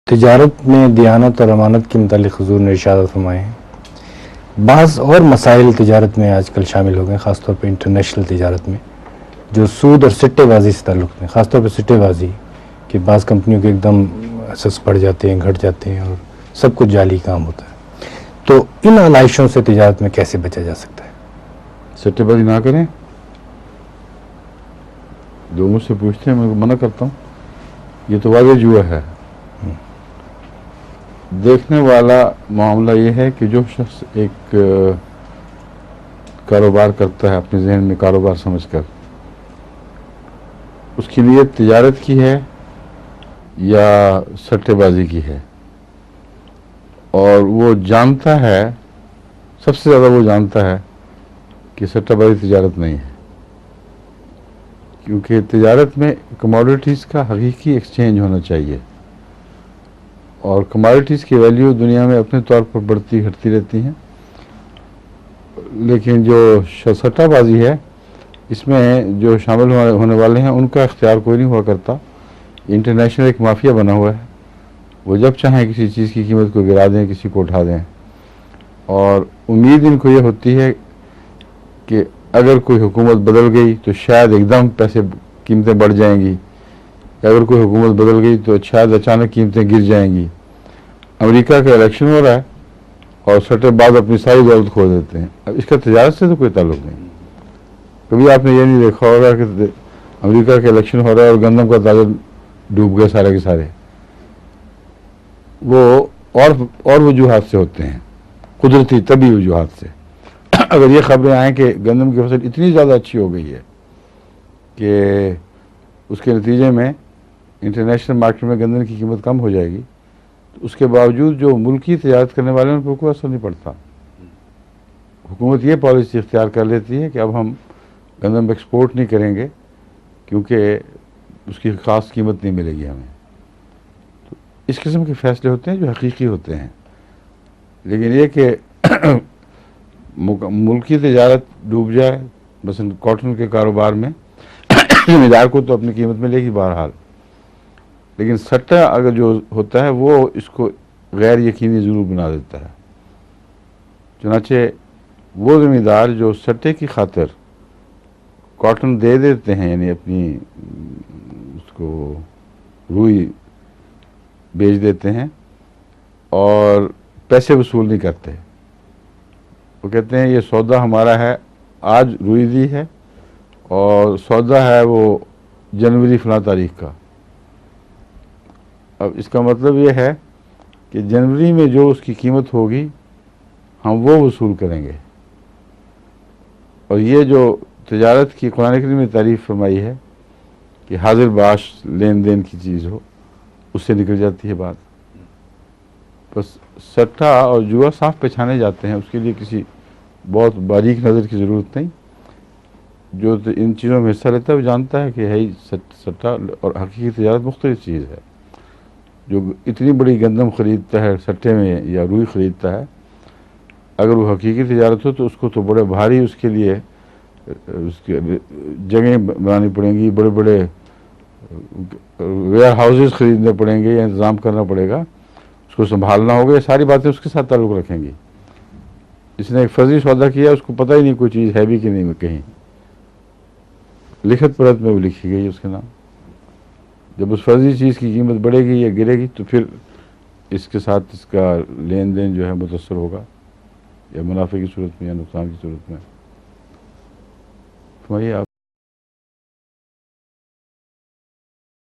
تجارت میں دیانت اور امانت کے متعلق حضور نے ارشاد فرمائے ہیں۔ بعض اور مسائل تجارت میں آج کل شامل ہو گئے، خاص طور پہ انٹرنیشنل تجارت میں، جو سود اور سٹے بازی سے تعلق ہیں، خاص طور پہ سٹے بازی کہ بعض کمپنیوں کے ایک دم اسس پڑ جاتے ہیں، گھٹ جاتے ہیں اور سب کچھ جعلی کام ہوتا ہے۔ تو ان علائشوں سے تجارت میں کیسے بچا جا سکتا ہے؟ سٹے بازی نہ کریں، جو مجھ سے پوچھتے ہیں میں منع کرتا ہوں، یہ تو واضح جوا ہے۔ دیکھنے والا معاملہ یہ ہے کہ جو شخص ایک کاروبار کرتا ہے اپنے ذہن میں کاروبار سمجھ کر، اس کی نیت تجارت کی ہے یا سٹے بازی کی ہے، اور وہ جانتا ہے، سب سے زیادہ وہ جانتا ہے کہ سٹہ بازی تجارت نہیں ہے، کیونکہ تجارت میں کموڈیٹیز کا حقیقی ایکسچینج ہونا چاہیے، اور کموڈیٹیز کی ویلیو دنیا میں اپنے طور پر بڑھتی گھٹتی رہتی ہیں، لیکن جو سٹہ بازی ہے اس میں جو شامل ہونے والے ہیں ان کا اختیار کوئی نہیں ہوا کرتا۔ انٹرنیشنل ایک مافیا بنا ہوا ہے، وہ جب چاہیں کسی چیز کی قیمت کو گرا دیں، کسی کو اٹھا دیں، اور امید ان کو یہ ہوتی ہے کہ اگر کوئی حکومت بدل گئی تو شاید ایک دم قیمتیں بڑھ جائیں گی، اگر کوئی حکومت بدل گئی تو شاید اچانک قیمتیں گر جائیں گی۔ امریکہ کا الیکشن ہو رہا ہے اور سٹے بعد اپنی ساری دولت کھو دیتے ہیں۔ اب اس کا تجارت سے تو کوئی تعلق نہیں۔ کبھی آپ نے یہ نہیں دیکھا ہوگا کہ امریکہ کا الیکشن ہو رہا ہے اور گندم کا تاجر ڈوب گئے سارے کے سارے۔ وہ اور وجوہات سے ہوتے ہیں، قدرتی طبعی وجوہات سے۔ اگر یہ خبریں آئیں کہ گندم کی فصل اتنی زیادہ اچھی ہو گئی ہے کہ اس کے نتیجے میں انٹرنیشنل مارکیٹ میں گندم کی قیمت کم ہو جائے گی، تو اس کے باوجود جو ملکی تجارت کرنے والے ہیں ان پر کوئی اثر نہیں پڑتا۔ حکومت یہ پالیسی اختیار کر لیتی ہے کہ اب ہم گندم ایکسپورٹ نہیں کریں گے کیونکہ اس کی خاص قیمت نہیں ملے گی ہمیں۔ تو اس قسم کے فیصلے ہوتے ہیں جو حقیقی ہوتے ہیں، لیکن یہ کہ ملکی تجارت ڈوب جائے، مثلا کاٹن کے کاروبار میں زمیندار کو تو اپنی قیمت ملے گی بہرحال، لیکن سٹہ اگر جو ہوتا ہے وہ اس کو غیر یقینی ضرور بنا دیتا ہے۔ چنانچہ وہ زمیندار جو سٹے کی خاطر کاٹن دے دیتے ہیں، یعنی اپنی اس کو روئی بیچ دیتے ہیں اور پیسے وصول نہیں کرتے، وہ کہتے ہیں یہ سودا ہمارا ہے، آج روئی دی ہے اور سودا ہے وہ جنوری فلاں تاریخ کا۔ اب اس کا مطلب یہ ہے کہ جنوری میں جو اس کی قیمت ہوگی ہم وہ وصول کریں گے، اور یہ جو تجارت کی قرآن کریم نے تعریف فرمائی ہے کہ حاضر باش لین دین کی چیز ہو، اس سے نکل جاتی ہے بات۔ بس سٹہ اور جوا صاف پہچانے جاتے ہیں، اس کے لیے کسی بہت باریک نظر کی ضرورت نہیں۔ جو ان چیزوں میں حصہ لیتا ہے وہ جانتا ہے کہ ہے سٹہ اور حقیقی تجارت مختلف چیز ہے۔ جو اتنی بڑی گندم خریدتا ہے سٹے میں یا روئی خریدتا ہے، اگر وہ حقیقی تجارت ہو تو اس کو تو بڑے بھاری اس کے لیے اس کی جگہیں بنانی پڑیں گی، بڑے بڑے ویئر ہاؤسز خریدنے پڑیں گے یا انتظام کرنا پڑے گا، اس کو سنبھالنا ہوگا، یہ ساری باتیں اس کے ساتھ تعلق رکھیں گی۔ جس نے ایک فرضی سودا کیا اس کو پتہ ہی نہیں کوئی چیز ہے بھی کہ نہیں، کہیں لکھت پڑھت میں وہ لکھی گئی اس کے نام۔ جب اس فرضی چیز کی قیمت بڑھے گی یا گرے گی تو پھر اس کے ساتھ اس کا لین دین جو ہے متاثر ہوگا، یا منافع کی صورت میں یا نقصان کی صورت میں۔ فرمائیے آپ۔